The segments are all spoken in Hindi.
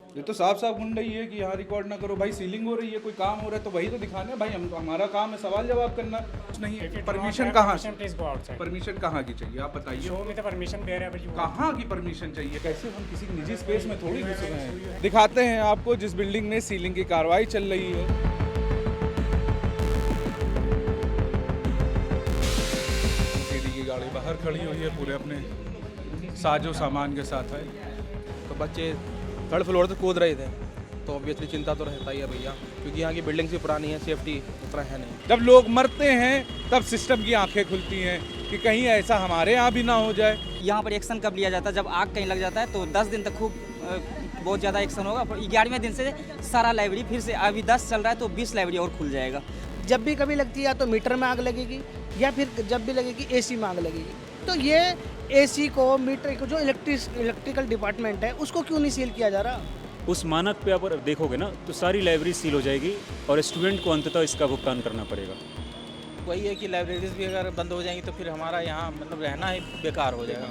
ये तो साफ साफ गुंडई है कि यहाँ रिकॉर्ड ना करो भाई। सीलिंग हो रही है, कोई काम हो रहा है तो वही तो दिखाना है भाई। हम हमारा काम है सवाल जवाब करना। कुछ नहीं है। परमिशन कहाँ से? परमिशन कहाँ की चाहिए आप बताइए। परमिशन दे रहे हैं, कहाँ की परमिशन चाहिए? कैसे हम किसी निजी स्पेस में थोड़ी घुस रहे हैं। दिखाते हैं आपको जिस बिल्डिंग में सीलिंग की कार्रवाई चल रही है। सीडी की गाड़ी बाहर खड़ी हुई है, पूरे अपने साजो सामान के साथ है। तो बच्चे थर्ड फ्लोर से कूद रहे थे, तो ऑब्वियसली चिंता तो रहता ही है भैया, क्योंकि यहाँ की बिल्डिंग्स भी पुरानी है, सेफ्टी उतना है नहीं। जब लोग मरते हैं तब सिस्टम की आंखें खुलती हैं कि कहीं ऐसा हमारे यहाँ भी ना हो जाए। यहाँ पर एक्शन कब लिया जाता है? जब आग कहीं लग जाता है तो 10 दिन तक खूब बहुत ज़्यादा एक्शन होगा। 11वें दिन से सारा लाइब्रेरी फिर से, अभी 10 चल रहा है तो 20 लाइब्रेरी और खुल जाएगा। जब भी कभी लगती है या तो मीटर में आग लगेगी या फिर जब भी लगेगी एसी में आग लगेगी। तो ये एसी को, मीटर को, जो इलेक्ट्रिकल डिपार्टमेंट है उसको क्यों नहीं सील किया जा रहा? उस मानक पे आप देखोगे ना तो सारी लाइब्रेरी सील हो जाएगी और स्टूडेंट को अंततः इसका भुगतान करना पड़ेगा। वही है कि लाइब्रेरीज भी अगर बंद हो जाएंगी तो फिर हमारा यहाँ मतलब रहना ही बेकार हो जाएगा।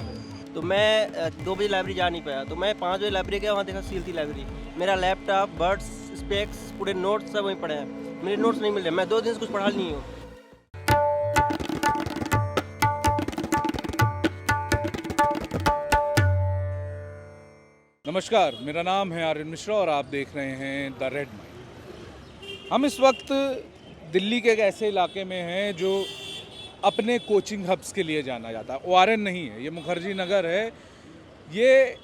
तो मैं 2 बजे लाइब्रेरी जा नहीं पाया, तो मैं 5 बजे लाइब्रेरी गया, वहाँ देखा सील थी लाइब्रेरी। मेरा लैपटॉप, बर्ड्स, स्पेक्स, पूरे नोट्स सब वहीं पड़े हैं। मेरे नोट्स नहीं मिल रहे, मैं 2 दिन से कुछ पढ़ा नहीं हूँ। नमस्कार, मेरा नाम है आर्यन मिश्रा और आप देख रहे हैं द रेड माइंड। हम इस वक्त दिल्ली के एक ऐसे इलाके में हैं जो अपने कोचिंग हब्स के लिए जाना जाता है। ओआरएन नहीं है, ये मुखर्जी नगर है। ये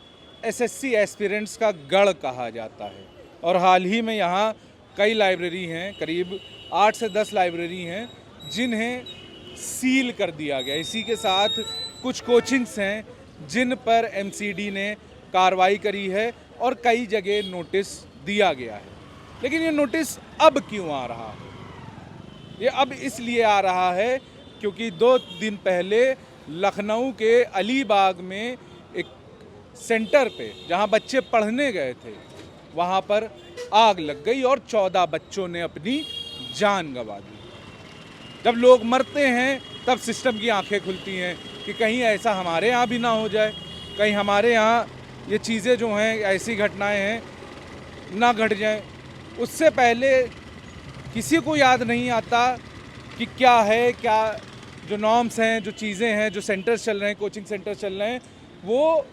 एसएससी एस्पिरेंट्स का गढ़ कहा जाता है और हाल ही में यहाँ कई लाइब्रेरी हैं, करीब 8 से 10 लाइब्रेरी हैं जिन्हें सील कर दिया गया। इसी के साथ कुछ कोचिंग्स हैं जिन पर एमसीडी ने कार्रवाई करी है और कई जगह नोटिस दिया गया है। लेकिन ये नोटिस अब क्यों आ रहा है? ये अब इसलिए आ रहा है क्योंकि 2 दिन पहले लखनऊ के अलीबाग में एक सेंटर पे जहां बच्चे पढ़ने गए थे, वहां पर आग लग गई और 14 बच्चों ने अपनी जान गंवा दी। जब लोग मरते हैं तब सिस्टम की आंखें खुलती हैं कि कहीं ऐसा हमारे यहाँ भी ना हो जाए, कहीं हमारे यहाँ ये चीज़ें जो हैं, ऐसी घटनाएं हैं, ना घट जाएं। उससे पहले किसी को याद नहीं आता कि क्या है, क्या जो नॉर्म्स हैं, जो चीज़ें हैं, जो सेंटर्स चल रहे हैं, कोचिंग सेंटर्स चल रहे हैं, वो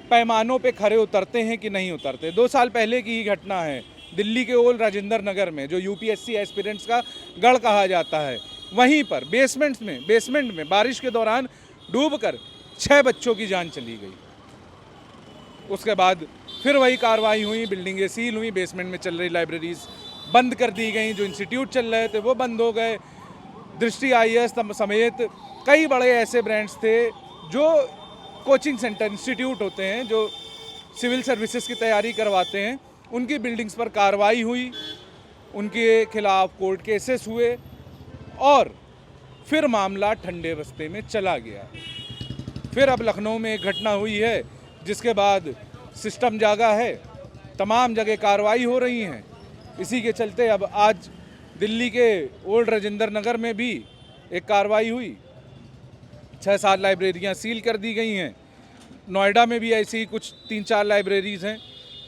पैमानों पे खरे उतरते हैं कि नहीं उतरते। 2 साल पहले की ही घटना है, दिल्ली के ओल्ड राजेंद्र नगर में, जो यूपीएससी एस्पिरेंट्स का गढ़ कहा जाता है, वहीं पर बेसमेंट में बारिश के दौरान डूबकर 6 बच्चों की जान चली गई। उसके बाद फिर वही कार्रवाई हुई, बिल्डिंगें सील हुई, बेसमेंट में चल रही लाइब्रेरीज बंद कर दी गई, जो इंस्टीट्यूट चल रहे थे वो बंद हो गए। दृष्टि आईएएस समेत कई बड़े ऐसे ब्रांड्स थे जो कोचिंग सेंटर, इंस्टीट्यूट होते हैं, जो सिविल सर्विसेज की तैयारी करवाते हैं, उनकी बिल्डिंग्स पर कार्रवाई हुई, उनके खिलाफ कोर्ट केसेस हुए और फिर मामला ठंडे रास्ते में चला गया। फिर अब लखनऊ में एक घटना हुई है जिसके बाद सिस्टम जागा है, तमाम जगह कार्रवाई हो रही हैं। इसी के चलते अब आज दिल्ली के ओल्ड राजेंद्र नगर में भी एक कार्रवाई हुई, 6-7 लाइब्रेरियां सील कर दी गई हैं। नोएडा में भी ऐसी ही कुछ 3-4 लाइब्रेरीज़ हैं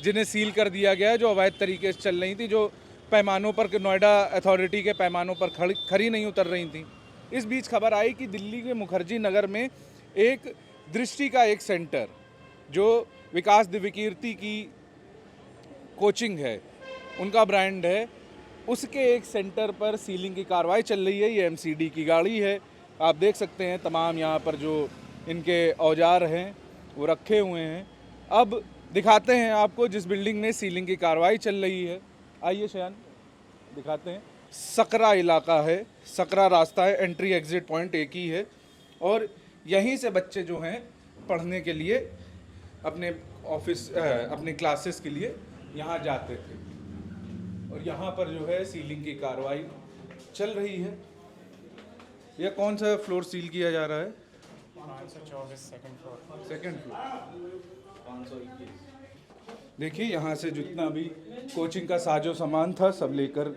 जिन्हें सील कर दिया गया है, जो अवैध तरीके से चल रही थी, जो पैमानों पर, नोएडा अथॉरिटी के पैमानों पर खरी नहीं उतर रही थी। इस बीच खबर आई कि दिल्ली के मुखर्जी नगर में एक दृष्टि का एक सेंटर, जो विकास दिव्यकीर्ति की कोचिंग है, उनका ब्रांड है, उसके एक सेंटर पर सीलिंग की कार्रवाई चल रही है। ये एमसीडी की गाड़ी है, आप देख सकते हैं तमाम यहाँ पर जो इनके औजार हैं वो रखे हुए हैं। अब दिखाते हैं आपको जिस बिल्डिंग में सीलिंग की कार्रवाई चल रही है। आइए शयान, दिखाते हैं। सकरा इलाका है, सकरा रास्ता है, एंट्री एग्जिट पॉइंट एक ही है और यहीं से बच्चे जो हैं पढ़ने के लिए, अपने ऑफिस, अपने क्लासेस के लिए यहाँ जाते थे और यहाँ पर जो है सीलिंग की कार्रवाई चल रही है। यह कौन सा फ्लोर सील किया जा रहा है? 524 सेकंड फ्लोर। Second floor 521। देखिए यहाँ से जितना भी कोचिंग का साजो सामान था सब लेकर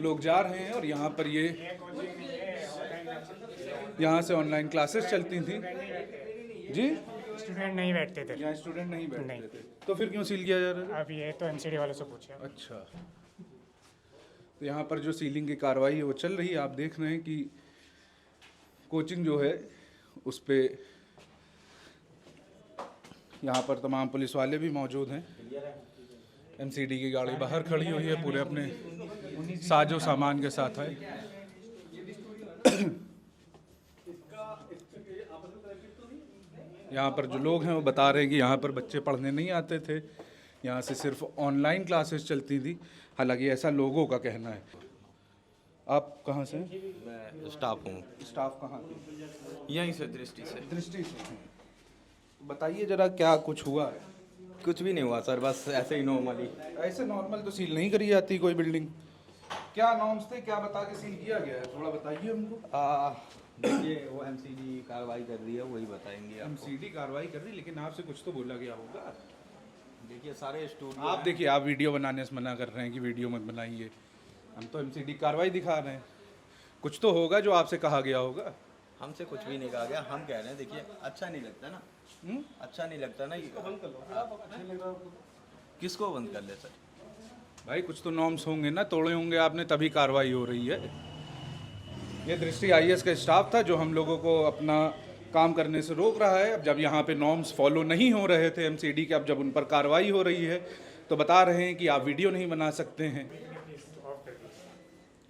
लोग जा रहे हैं और यहाँ पर यहाँ से ऑनलाइन क्लासेस चलती थी। जी, स्टूडेंट नहीं बैठते थे, यहाँ स्टूडेंट नहीं बैठते थे। तो फिर क्यों सील किया जा रहा है? अब ये तो एमसीडी वालों से पूछिए। अच्छा, तो यहाँ पर जो सीलिंग की कार्रवाई है वो चल रही है। आप देख रहे हैं कि कोचिंग जो है उस पे यहाँ पर तमाम पुलिस वाले भी मौजूद हैं। एमसीडी की गाड़ी बाहर खड़ी हुई है, पूरे अपने साजो सामान के साथ है। यहाँ पर जो लोग हैं वो बता रहे हैं कि यहाँ पर बच्चे पढ़ने नहीं आते थे, यहाँ से सिर्फ ऑनलाइन क्लासेस चलती थी। हालांकि ऐसा लोगों का कहना है। आप कहाँ से? मैं स्टाफ हूँ। स्टाफ कहाँ के? यहीं से दृष्टि से। दृष्टि से हैं। बताइए जरा क्या कुछ हुआ है? कुछ भी नहीं हुआ सर, बस ऐसे ही नॉर्मली। ऐसे नॉर्मल तो सील नहीं करी जाती कोई बिल्डिंग। क्या नॉर्म्स थे, क्या बता के सील किया गया है, थोड़ा बताइए हमको। देखिए वो एमसीडी कार्रवाई कर रही है, वही बताएंगे आपको। एमसीडी कार्रवाई कर रही, लेकिन आपसे कुछ तो बोला गया होगा। देखिए सारे स्टूडेंट आप देखिए, आप वीडियो बनाने से मना कर रहे हैं कि वीडियो मत बनाइए। हम तो एमसीडी कार्रवाई दिखा रहे हैं, कुछ तो होगा जो आपसे कहा गया होगा। हमसे कुछ भी नहीं कहा गया, हम कह रहे हैं देखिए अच्छा नहीं लगता ना। अच्छा नहीं लगता ना। किसको बंद कर ले सर? भाई कुछ तो नॉर्म्स होंगे ना, तोड़े होंगे आपने, तभी कार्रवाई हो रही है। ये दृष्टि आईएएस का स्टाफ था जो हम लोगों को अपना काम करने से रोक रहा है। अब जब यहाँ पे नॉर्म्स फॉलो नहीं हो रहे थे एमसीडी के, अब जब उन पर कार्रवाई हो रही है तो बता रहे हैं कि आप वीडियो नहीं बना सकते हैं। ऑफ कर दीजिए,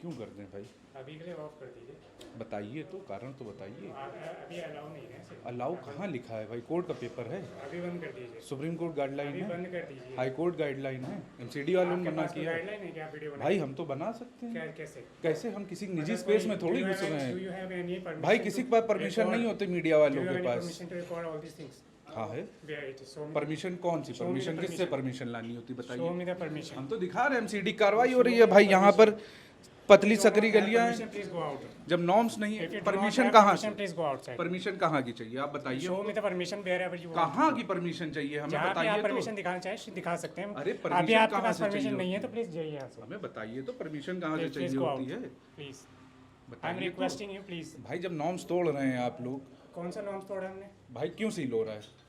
क्यों कर दें भाई? अभी के लिए ऑफ कर दीजिए। बताइए तो, कारण तो बताइए। अभी अलाउ नहीं है सर। अलाउ कहाँ लिखा है भाई? कोर्ट का पेपर है, अभी बंद कर दीजिए, सुप्रीम कोर्ट गाइडलाइन अभी है, बंद कर दीजिए। हाई कोर्ट गाइडलाइन है, एमसीडी वालों ने मना किया है। गाइडलाइन है क्या वीडियो बनाने भाई हम तो बना सकते की? हैं। क्या कैसे? कैसे? हम किसी निजी स्पेस में थोड़ी घुस रहे Do you हैं have any permission भाई। किसी के पास to परमिशन record? नहीं होती मीडिया Do वालों you have के any pass. permission to record all these things? हाँ है। Where it is? Show me- permission कौन सी? Show me the परमिशन किससे permission. परमिशन लानी होती show बताइए। me the permission. हम तो दिखा रहे हैं एमसीडी कार्रवाई हो रही है भाई। यहाँ पर पतली सकरी गलियां Permission, हैं, please go out. जब नॉर्म्स नहीं If है you do not permission have कहाँ permission, से? please go outside. परमिशन कहाँ की चाहिए आप बताइए। Show me the permission wherever you want. कहाँ की परमिशन चाहिए हमें जहाँ पे आप बताइए परमिशन तो। दिखाना चाहे दिखा सकते हैं। अरे अभी परमिशन आपके कहाँ पास से परमिशन चाहिए नहीं है होती तो प्लीज जाइए यहाँ से। हमें बताइए तो परमिशन कहाँ से Please चाहिए go होती out. है Please. I'm बताइए तो। requesting you, please. भाई जब नॉर्म्स तोड़ रहे हैं आप लोग, कौन सा नॉर्म्स तोड़ा हमने? भाई क्यों सील हो रहा है?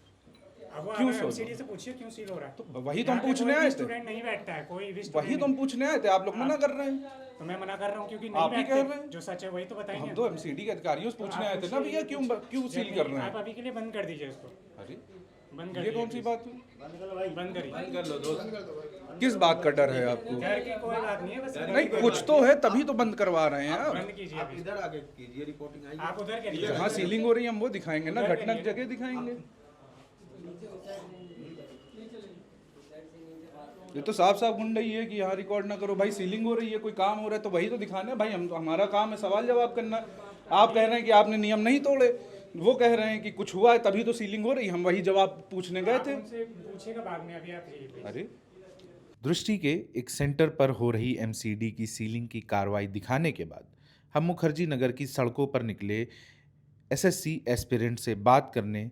अब वो क्यों आप सोचो? एमसीडी से पूछिए क्यों सील हो रहा है। तो वही तो हम यहाँ पे पूछने कोई आए भी थे। स्टूडेंट नहीं बैठता है, कोई भी वही स्टूडेंट तो हम पूछने आए थे, आप लोग मना कर रहे हैं। तो मैं मना कर रहा हूँ क्योंकि आप नहीं ही कह रहे हैं। बैठते। जो सच है वही तो बताएंगे। हम तो एमसीडी के अधिकारियों से पूछने आए थे ना भैया, क्यों क्यों सील कर रहे आप हैं? अभी के लिए बंद कर दीजिए इसको। अरे बंद कर ये कौन दीजिए सी बात हुई? please। बंद करिए। कर लो दोस्त। किस बात का डर है आपको? डर की कोई बात नहीं है, बस नहीं कुछ तो है, तभी तो बंद करवा रहे हैं आप। बंद कीजिए आप अभी। इधर आके कीजिए, रिपोर्टिंग आई। आप उधर करिए। जहाँ सीलिंग हो रही है हम वो दिखाएंगे ना, घटना की जगह दिखाएंगे। ये तो साफ साफ गुंडई है कि यहाँ रिकॉर्ड ना करो। भाई सीलिंग हो रही है, कोई काम हो रहा है तो वही तो दिखाना है भाई। हम तो, हमारा काम है सवाल जवाब करना। आप कह रहे हैं कि आपने नियम नहीं तोड़े, वो कह रहे हैं कि कुछ हुआ है तभी तो सीलिंग हो रही है। हम वही जवाब पूछने गए थे। उनसे पूछिएगा बाद में, अभी आप जाइए please। अरे दृष्टि के एक सेंटर पर हो रही एमसीडी की सीलिंग की कार्रवाई दिखाने के बाद हम मुखर्जी नगर की सड़कों पर निकले एसएससी एस्पिरेंट से बात करने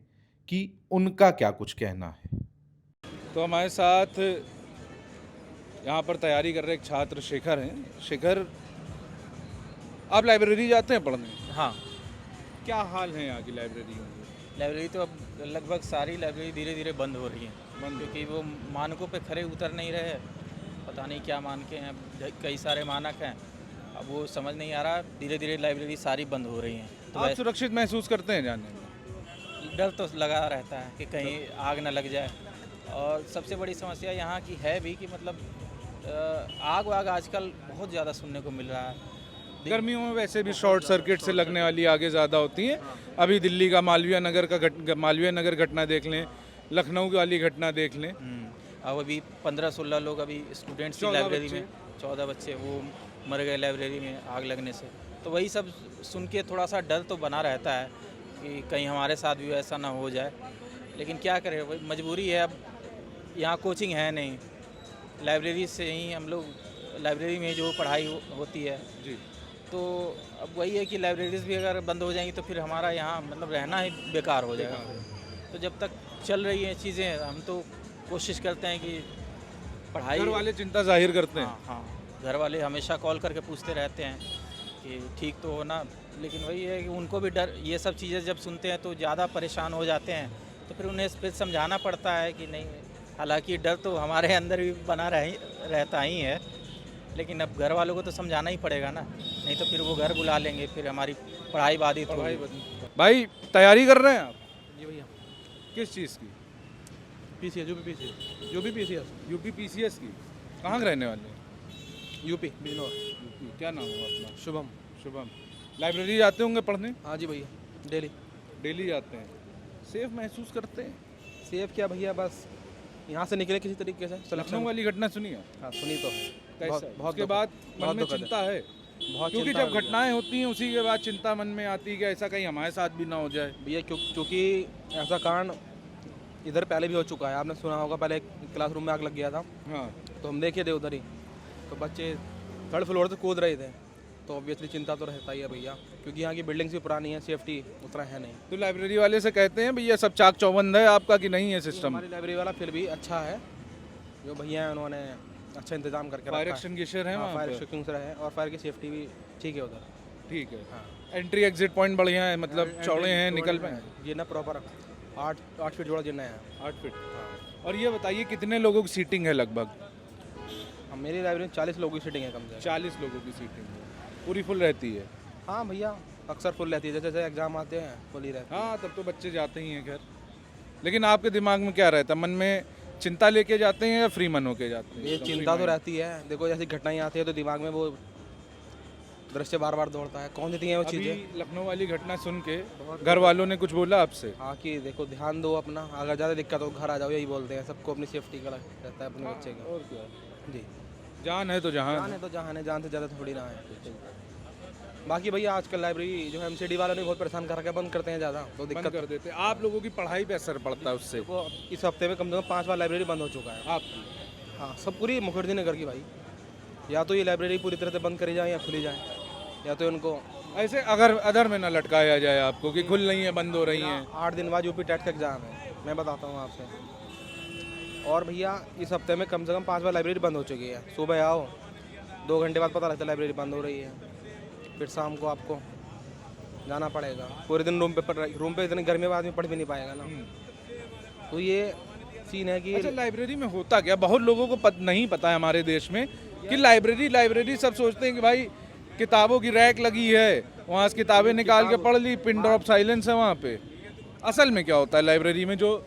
कि उनका क्या कुछ कहना है। तो हमारे साथ यहाँ पर तैयारी कर रहे एक छात्र शेखर हैं। शेखर, आप लाइब्रेरी जाते हैं पढ़ने? हाँ, क्या हाल है यहाँ की लाइब्रेरी में? लाइब्रेरी तो अब लगभग सारी लाइब्रेरी धीरे धीरे बंद हो रही हैं, क्योंकि वो मानकों पे खरे उतर नहीं रहे। पता नहीं क्या मान के हैं, कई सारे मानक हैं, अब वो समझ नहीं आ रहा। धीरे धीरे लाइब्रेरी सारी बंद हो रही हैं। तो आप सुरक्षित महसूस करते हैं जाने में? डर तो लगा रहता है कि कहीं आग न लग जाए। और सबसे बड़ी समस्या यहाँ की है भी कि मतलब आग वाग आजकल बहुत ज़्यादा सुनने को मिल रहा है। गर्मियों में वैसे भी शॉर्ट सर्किट से लगने वाली आगे ज़्यादा होती हैं। अभी दिल्ली का मालवीय नगर घटना देख लें, लखनऊ की वाली घटना देख लें। अब अभी 15-16 लोग अभी स्टूडेंट्स की 14 लाइब्रेरी बच्चे। में, 14 बच्चे वो मर गए लाइब्रेरी में आग लगने से। तो वही सब सुन के थोड़ा सा डर तो बना रहता है कि कहीं हमारे साथ भी ऐसा ना हो जाए। लेकिन क्या करें, वही मजबूरी है। अब यहाँ कोचिंग है नहीं, लाइब्रेरी से ही हम लोग, लाइब्रेरी में जो पढ़ाई होती है जी। तो अब वही है कि लाइब्रेरीज भी अगर बंद हो जाएंगी तो फिर हमारा यहाँ मतलब रहना ही बेकार हो जाएगा। तो जब तक चल रही हैं चीज़ें, हम तो कोशिश करते हैं कि पढ़ाई। घर वाले चिंता जाहिर करते हैं। हाँ हाँ, घर वाले हमेशा कॉल करके पूछते रहते हैं कि ठीक तो हो ना। लेकिन वही है कि उनको भी डर, ये सब चीज़ें जब सुनते हैं तो ज़्यादा परेशान हो जाते हैं। तो फिर उन्हें फिर समझाना पड़ता है कि नहीं, हालांकि डर तो हमारे अंदर भी बना रहता ही है, लेकिन अब घर वालों को तो समझाना ही पड़ेगा ना, नहीं तो फिर वो घर बुला लेंगे, फिर हमारी पढ़ाई बाधित होगी। भाई तैयारी कर रहे हैं आप? जी भैया किस चीज़ की? PCS UP PCS UP PCS की। कहाँ के रहने वाले हैं? यूपी बिजनौर। यूपी। क्या नाम है अपना? शुभम। शुभम। लाइब्रेरी जाते होंगे पढ़ने? हाँ जी भैया डेली। डेली जाते हैं। सेफ महसूस करते हैं? सेफ क्या भैया, बस यहाँ से निकले किसी तरीके से लखनऊ सिलेक्शन। वाली घटना सुनी है? हाँ सुनी तो है। कैसा? बहुत उसके दुख- बाद मन बहुत में दुखद है। चिंता है, बहुत क्योंकि चिंता जब है भैया। घटनाएं होती हैं उसी के बाद चिंता मन में आती है कि ऐसा कहीं हमारे साथ भी ना हो जाए। भैया क्योंकि ऐसा कांड इधर पहले भी हो चुका है, आपने सुना होगा। पहले क्लासरूम में आग लग गया था, हाँ। तो हम देखे थे उधर ही, तो बच्चे 3rd फ्लोर से कूद रहे थे, तो ऑब्वियसली चिंता तो रहता ही है भैया, क्योंकि यहाँ की बिल्डिंग्स भी पुरानी है, सेफ्टी उतना है नहीं। तो लाइब्रेरी वाले से कहते हैं भैया सब चाक चौबंद है आपका कि नहीं है सिस्टम? हमारी लाइब्रेरी वाला फिर भी अच्छा है, जो भैया हैं उन्होंने अच्छा इंतजाम करके फायर रखा है। एक्सटिंग्विशर है हाँ, वहाँ फायर पे? एक्सटिंग्विशर है और फायर की सेफ्टी भी ठीक है उधर। ठीक है। हाँ। एंट्री एग्जिट पॉइंट बढ़िया है, मतलब चौड़े हैं, निकल पाए? ये ना प्रॉपर 8 फीट जोड़ा जिन्ना है। 8 फीट। और ये बताइए कितने लोगों की सीटिंग है लगभग? हाँ, मेरी लाइब्रेरी में 40 लोगों की सीटिंग है कम से कम। 40 लोगों की सीटिंग है, पूरी फुल रहती है? हाँ भैया अक्सर फुल रहती है, जैसे जैसे एग्जाम आते हैं फुल ही रहती है। हाँ, तब तो बच्चे जाते ही हैं खैर। लेकिन आपके दिमाग में क्या रहता है? मन में चिंता लेके जाते हैं या फ्री मन होके जाते हैं? ये चिंता तो रहती है, देखो जैसी घटनाएं आती है तो दिमाग में वो दृश्य बार बार दौड़ता है, कौन देती हैं वो चीज़ें। अभी लखनऊ वाली घटना सुन के घर वालों ने कुछ बोला आपसे? हाँ कि देखो ध्यान दो अपना, अगर ज़्यादा दिक्कत हो घर आ जाओ, यही बोलते हैं। सबको अपनी सेफ्टी का रहता है अपने बच्चे का। और क्या, जी जान है तो जहान जान है तो जहाँ है, जान से ज़्यादा थोड़ी ना है। बाकी भैया आजकल लाइब्रेरी जो है MCD वालों ने बहुत परेशान कर रखा है, बंद करते हैं ज़्यादा, तो बंद दिक्कत। कर देते। आप लोगों की पढ़ाई पे असर पड़ता है उससे? देखो इस हफ्ते में कम से कम 5 बार लाइब्रेरी बंद हो चुका है। आपकी? हाँ सब पूरी मुखर्जी नगर की भाई, या तो ये लाइब्रेरी पूरी तरह से बंद करी जाए या खुली जाए, या तो इनको ऐसे अगर अदर में ना लटकाया जाए आपको कि खुल रही है, बंद हो रही हैं? 8 दिन बाद यूपी टेट का एग्ज़ाम है, मैं बताता हूँ आपसे। और भैया इस हफ्ते में कम से कम 5 बार लाइब्रेरी बंद हो चुकी है। सुबह आओ 2 घंटे बाद पता लगता है लाइब्रेरी बंद हो रही है, फिर शाम को आपको जाना पड़ेगा। पूरे दिन रूम पे इतनी गर्मी में आदमी पढ़ भी नहीं पाएगा ना, तो ये सीन है कि अच्छा, लाइब्रेरी में होता क्या? बहुत लोगों को नहीं पता है हमारे देश में कि लाइब्रेरी सब सोचते हैं कि भाई किताबों की रैक लगी है, वहाँ से किताबें निकाल के पढ़ ली, पिन ड्रॉप साइलेंस है वहाँ पे। असल में क्या होता है लाइब्रेरी में? जो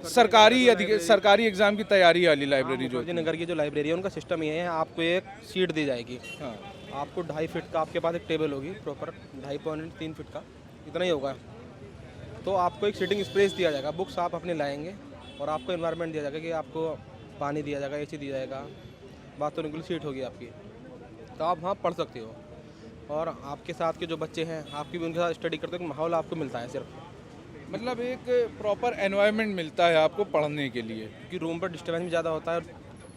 सरकारी एग्जाम की तैयारी वाली लाइब्रेरी जो मुखर्जी नगर की जो लाइब्रेरी है उनका सिस्टम ये है, आपको एक सीट दी जाएगी। हाँ। आपको 2.5 फीट का आपके पास एक टेबल होगी प्रॉपर, 2.5-3 फीट का, इतना ही होगा। तो आपको एक सीटिंग स्पेस दिया जाएगा, बुक्स आप अपने लाएंगे और आपको एनवायरनमेंट दिया जाएगा कि आपको पानी दिया जाएगा, AC दिया जाएगा, बातों के लिए सीट होगी आपकी, तो आप वहाँ पढ़ सकते हो। और आपके साथ के जो बच्चे हैं आपकी भी उनके साथ स्टडी करते हो, माहौल आपको मिलता है सिर्फ, मतलब एक प्रॉपर एनवायरनमेंट मिलता है आपको पढ़ने के लिए। क्योंकि रूम पर डिस्टर्बेंस भी ज़्यादा होता है,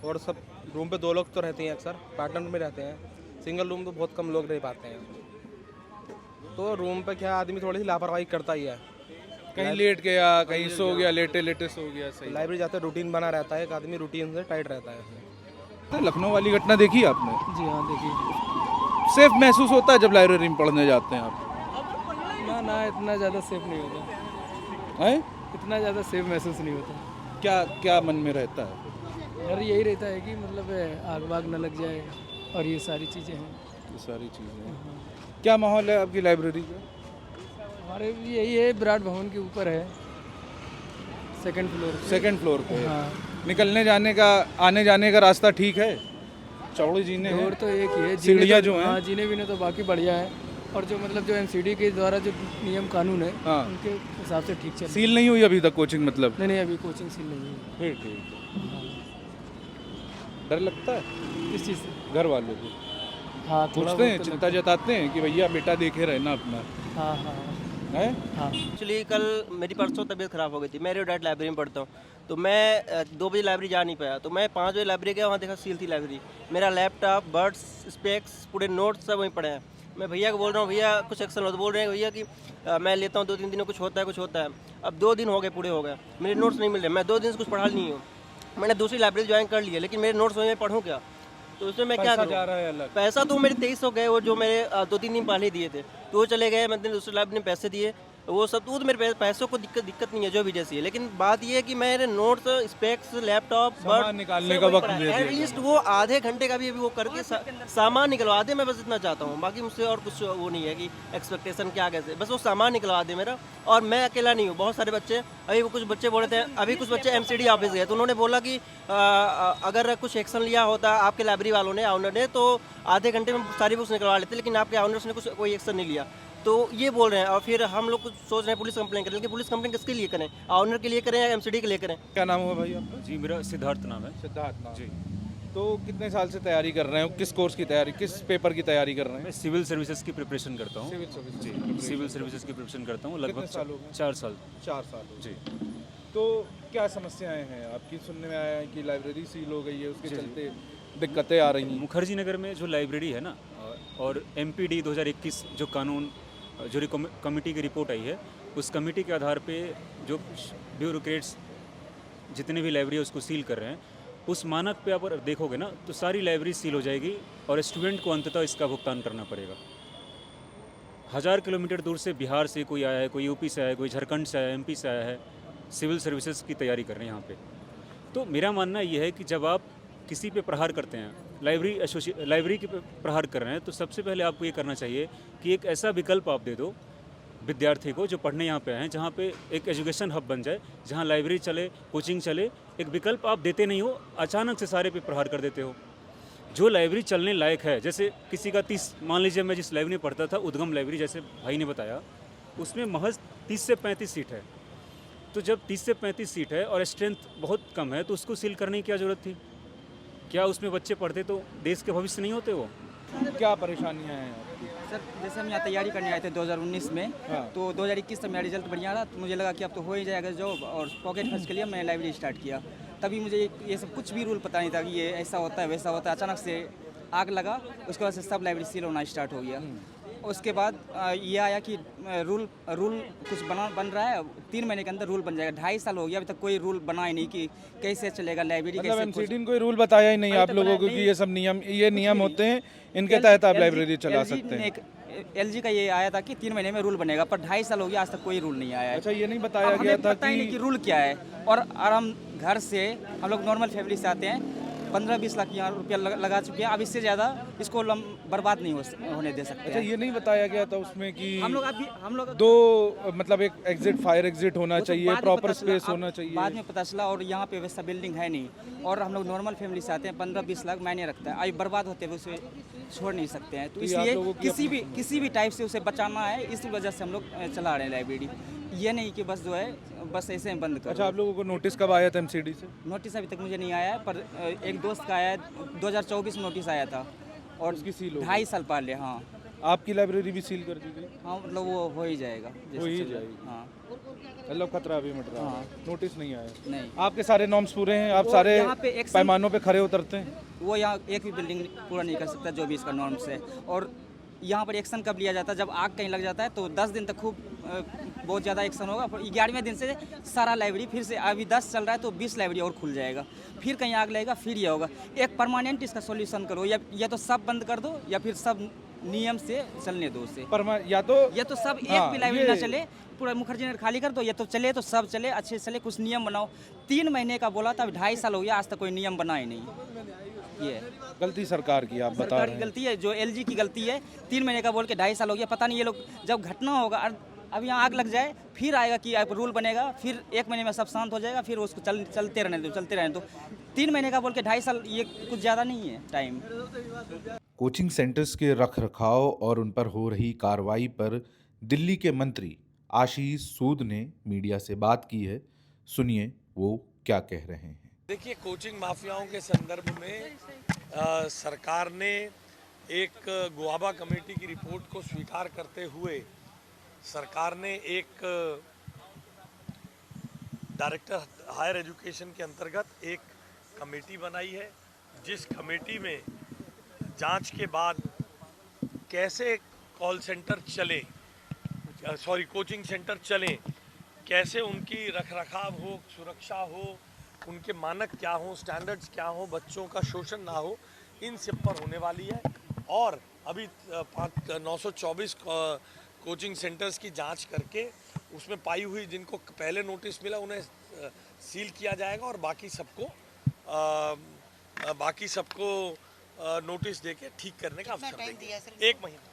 और सब रूम पे 2 लोग तो रहते हैं, अक्सर पार्टनर में रहते हैं। सिंगल रूम तो बहुत कम लोग रह पाते हैं, तो रूम पे क्या आदमी थोड़ी सी लापरवाही करता ही है, कहीं लेट गया, कहीं सो गया, लेटे सो गया। सही। लाइब्रेरी जाते रूटीन बना रहता है, एक आदमी रूटीन से टाइट रहता है। तो लखनऊ वाली घटना देखी आपने? जी हाँ देखिए। सेफ महसूस होता है जब लाइब्रेरी में पढ़ने जाते हैं आप? ना इतना ज़्यादा सेफ नहीं होता हैं? इतना ज़्यादा सेफ महसूस नहीं होता। क्या क्या मन में रहता है? यार यही रहता है कि मतलब आग वाग न लग जाए और ये सारी चीज़ें हैं। ये सारी चीज़ें। क्या माहौल है आपकी लाइब्रेरी का? हमारे भी यही है, विराट भवन के ऊपर है, 2nd फ्लोर पे। 2nd फ्लोर पे? हाँ। निकलने जाने का, आने जाने का रास्ता ठीक है? चौड़े जीने हैं? डोर तो एक ही है, सीढ़ियाँ जो हैं? हाँ जीने भी तो बाकी बढ़िया है, और जो मतलब जो MCD के द्वारा जो नियम कानून है हाँ। उनके हिसाब से ठीक चल। सील नहीं हुई अभी तक कोचिंग मतलब? नहीं अभी कोचिंग सील नहीं है। फिर ठीक। डर लगता है किस चीज़ से? घर वालों को? हाँ थोड़ा पूछते हैं, बहुत तो चिंता जताते हैं कि भैया बेटा देखे रहना अपना? हाँ हाँ है? हाँ। एक्चुअली कल मेरी परसों तबीयत ख़राब हो गई थी, मैं डायरेक्ट लाइब्रेरी में पढ़ता हूँ, तो मैं 2 बजे लाइब्रेरी जा नहीं पाया, तो मैं 5 बजे लाइब्रेरी गया, वहाँ देखा सील थी लाइब्रेरी। मेरा लैपटॉप, बर्ड्स, स्पेक्स, पूरे नोट्स सब वहीं पड़े हैं। मैं भैया को बोल रहा हूँ भैया कुछ एक्शन हो, तो बोल रहे हैं भैया कि मैं लेता हूँ 2-3 दिनों कुछ होता है। अब 2 दिन हो गए, पूरे हो गए, मेरे नोट्स नहीं मिल रहे। मैं 2 दिन से कुछ पढ़ा नहीं हूँ, मैंने दूसरी लाइब्रेरी ज्वाइन कर ली है, लेकिन मेरे नोट्स वहीं मैं पढ़ूँ क्या? तो उसमें मैं क्या करूँ? जा रहा है अलग। पैसा तो मेरे 2300 गए, वो जो मेरे 2-3 दिन पहले दिए थे, तो वो चले गए। मैंने दूसरी लाइब्रेरी में पैसे दिए, वो सब तो मेरे पैसों को दिक्कत नहीं है, जो भी जैसी है, लेकिन बात ये है कि मेरे नोट्स, स्पेक्स, लैपटॉप, सामान निकालने का वक्त दे दिया। एटलीस्ट वो आधे घंटे का भी अभी वो करके सामान निकलवा दे, मैं बस इतना चाहता हूँ। बाकी मुझसे और कुछ वो नहीं है कि एक्सपेक्टेशन क्या कैसे, बस वो सामान निकलवा दे मेरा। और मैं अकेला नहीं हूँ, बहुत सारे बच्चे, अभी वो कुछ बच्चे बोले थे, अभी कुछ बच्चे MCD ऑफिस गए तो उन्होंने बोला कि अगर कुछ एक्शन लिया होता आपके लाइब्रेरी वालों ने, ऑनर ने, तो आधे घंटे में सारी बुक्स निकलवा लेते, लेकिन आपके ऑनर्स ने कोई एक्शन नहीं लिया। तो ये बोल रहे हैं, और फिर हम लोग कुछ सोच रहे हैं पुलिस कंप्लेन करें, लेकिन पुलिस कंप्लेन किसके लिए करें? ऑनर के लिए करें या MCD के लिए करें? क्या नाम हुआ भाई आपका? जी मेरा सिद्धार्थ नाम है। सिद्धार्थ नाम। जी तो कितने साल से तैयारी कर रहे हो? किस कोर्स की तैयारी, किस पेपर की तैयारी कर रहे हैं? मैं सिविल सर्विसेज की प्रिपरेशन करता हूँ। सिविल सर्विस जी सिविल सर्विसेज की प्रिपरेशन करता हूँ लगभग कितने साल हो गए? 4 साल। 4 साल हो जी गए। तो क्या समस्याएं हैं आपकी? सुनने में आया है कि लाइब्रेरी सील हो गई है, उसके चलते दिक्कतें आ रही हैं। मुखर्जी नगर में जो लाइब्रेरी है ना, और MPD 2021 जो कानून, जो कमेटी की रिपोर्ट आई है, उस कमेटी के आधार पे जो ब्यूरोक्रेट्स जितने भी लाइब्रेरी है उसको सील कर रहे हैं, उस मानक पे आप अगर देखोगे ना तो सारी लाइब्रेरी सील हो जाएगी और स्टूडेंट को अंततः इसका भुगतान करना पड़ेगा। 1000 किलोमीटर दूर से बिहार से कोई आया है, कोई UP से आया है, कोई झारखंड से आया है, MP से आया है, सिविल सर्विसेज की तैयारी कर रहे हैं यहाँ पे। तो मेरा मानना ये है कि जब आप किसी पे प्रहार करते हैं, लाइब्रेरी के पे प्रहार कर रहे हैं, तो सबसे पहले आपको ये करना चाहिए कि एक ऐसा विकल्प आप दे दो विद्यार्थी को जो पढ़ने यहाँ पे आए हैं, जहाँ पे एक एजुकेशन हब बन जाए, जहाँ लाइब्रेरी चले, कोचिंग चले। एक विकल्प आप देते नहीं हो, अचानक से सारे पे प्रहार कर देते हो। जो लाइब्रेरी चलने लायक है, जैसे किसी का 30, मान लीजिए मैं जिस लाइब्रेरी में पढ़ता था, उद्गम लाइब्रेरी, जैसे भाई ने बताया, उसमें महज 30 से 35 सीट है। तो जब 30 से 35 सीट है और स्ट्रेंथ बहुत कम है, तो उसको सील करने की क्या ज़रूरत थी? क्या उसमें बच्चे पढ़ते तो देश के भविष्य नहीं होते वो? क्या परेशानियां हैं आपकी? सर जैसे हम यहाँ तैयारी करने आए थे 2019 में, हाँ। तो 2021 तक मेरा रिजल्ट बढ़िया रहा, तो मुझे लगा कि अब तो हो ही जाएगा जॉब, और पॉकेट खर्च के लिए मैंने लाइब्रेरी स्टार्ट किया। तभी मुझे ये सब कुछ भी रूल पता नहीं था कि ये ऐसा होता है वैसा होता है। अचानक से आग लगा, उसके बाद से सब लाइब्रेरी सील होना स्टार्ट हो गया। उसके बाद ये आया कि रूल कुछ बन रहा है, 3 महीने के अंदर रूल बन जाएगा। 2.5 साल हो गया, अभी तक कोई रूल बना ही नहीं कि कैसे चलेगा लाइब्रेरी। मतलब कैसे MCD ने कोई रूल बताया ही नहीं आप लोगों को कि ये सब नियम होते हैं, इनके तहत आप लाइब्रेरी चला सकते हैं? LG का ये आया था कि 3 महीने में रूल बनेगा, पर 2.5 साल हो गया, आज तक कोई रूल नहीं आया है। अच्छा, ये नहीं बताया गया था पता ही नहीं कि रूल क्या है। और हम घर से, हम लोग नॉर्मल फैमिली से आते हैं, 15-20 लाख यहाँ रुपया लगा चुके हैं। अब इससे ज़्यादा इसको हम बर्बाद नहीं होने दे सकते। अच्छा, ये नहीं बताया गया था उसमें कि हम लोग दो, मतलब एक एग्जिट, फायर एग्जिट होना चाहिए, प्रॉपर स्पेस होना चाहिए। बाद में पता चला, और यहाँ पे वैसा बिल्डिंग है नहीं, और हम लोग नॉर्मल फैमिली से आते हैं, 15-20 लाख मायने रखता है। अब बर्बाद होते हुए उसे छोड़ नहीं सकते हैं, तो इसलिए किसी भी टाइप से उसे बचाना है, इस वजह से हम लोग चला रहे हैं लाइब्रेरी। ये नहीं कि बस जो है बस ऐसे में बंद कर। अच्छा, आप लोगों को नोटिस कब आया था MCD से? नोटिस अभी तक मुझे नहीं आया है, पर एक दोस्त का आया है, 2024 में नोटिस आया था, और उसकी सील हो गई। 2.5 साल पहले। हाँ, आपकी लाइब्रेरी भी सील कर दी गई? हाँ, मतलब वो हो ही जाएगा, हो ही जाएगी। हाँ, मतलब खतरा अभी मिट रहा है। हाँ। नोटिस नहीं आया? नहीं। आपके सारे नॉर्म्स पूरे हैं? आप वो सारे यहाँ पे एक पैमानों पे खरे उतरते हैं? वो यहाँ एक भी बिल्डिंग पूरा नहीं कर सकता जो भी इसका नॉर्म्स है। और यहाँ पर एक्शन कब लिया जाता है? जब आग कहीं लग जाता है, तो 10 दिन तक खूब बहुत ज़्यादा एक्शन होगा। 11वें दिन से सारा लाइब्रेरी फिर से, अभी 10 चल रहा है तो 20 लाइब्रेरी और खुल जाएगा। फिर कहीं आग लगेगा, फिर ये होगा। एक परमानेंट इसका सॉल्यूशन करो, या तो सब बंद कर दो, या फिर सब नियम से चलने दो उसे। या तो सब एक भी लाइब्रेरी ना चले, पूरा मुखर्जी नगर खाली कर दो, या तो चले तो सब चले, अच्छे चले, कुछ नियम बनाओ। 3 महीने का बोला था, अभी 2.5 साल हो गया, आज तक कोई नियम बना ही नहीं। ये गलती सरकार की, आप बता सरकार रहे की हैं। गलती है, जो LG की गलती है। 3 महीने का बोल के 2.5 साल हो गया, पता नहीं ये लोग जब घटना होगा, अब यहाँ आग लग जाए, फिर आएगा कि अब रूल बनेगा, फिर 1 महीने में सब शांत हो जाएगा, फिर उसको चलते रहने दो। 3 महीने का बोल के 2.5 साल, ये कुछ ज़्यादा नहीं है टाइम। कोचिंग सेंटर्स के रख रखाव और उन पर हो रही कार्रवाई पर दिल्ली के मंत्री आशीष सूद ने मीडिया से बात की है। सुनिए वो क्या कह रहे हैं। देखिए, कोचिंग माफियाओं के संदर्भ में सरकार ने एक गुआबा कमेटी की रिपोर्ट को स्वीकार करते हुए सरकार ने एक डायरेक्टर हायर एजुकेशन के अंतर्गत एक कमेटी बनाई है, जिस कमेटी में जांच के बाद कैसे कॉल सेंटर चले, कोचिंग सेंटर चलें, कैसे उनकी रखरखाव हो, सुरक्षा हो, उनके मानक क्या हो, स्टैंडर्ड्स क्या हो, बच्चों का शोषण ना हो, इन सब पर होने वाली है। और अभी 924 कोचिंग सेंटर्स की जांच करके उसमें पाई हुई जिनको पहले नोटिस मिला उन्हें सील किया जाएगा और बाकी सबको नोटिस देके ठीक करने का अवसर देंगे। 1 महीना।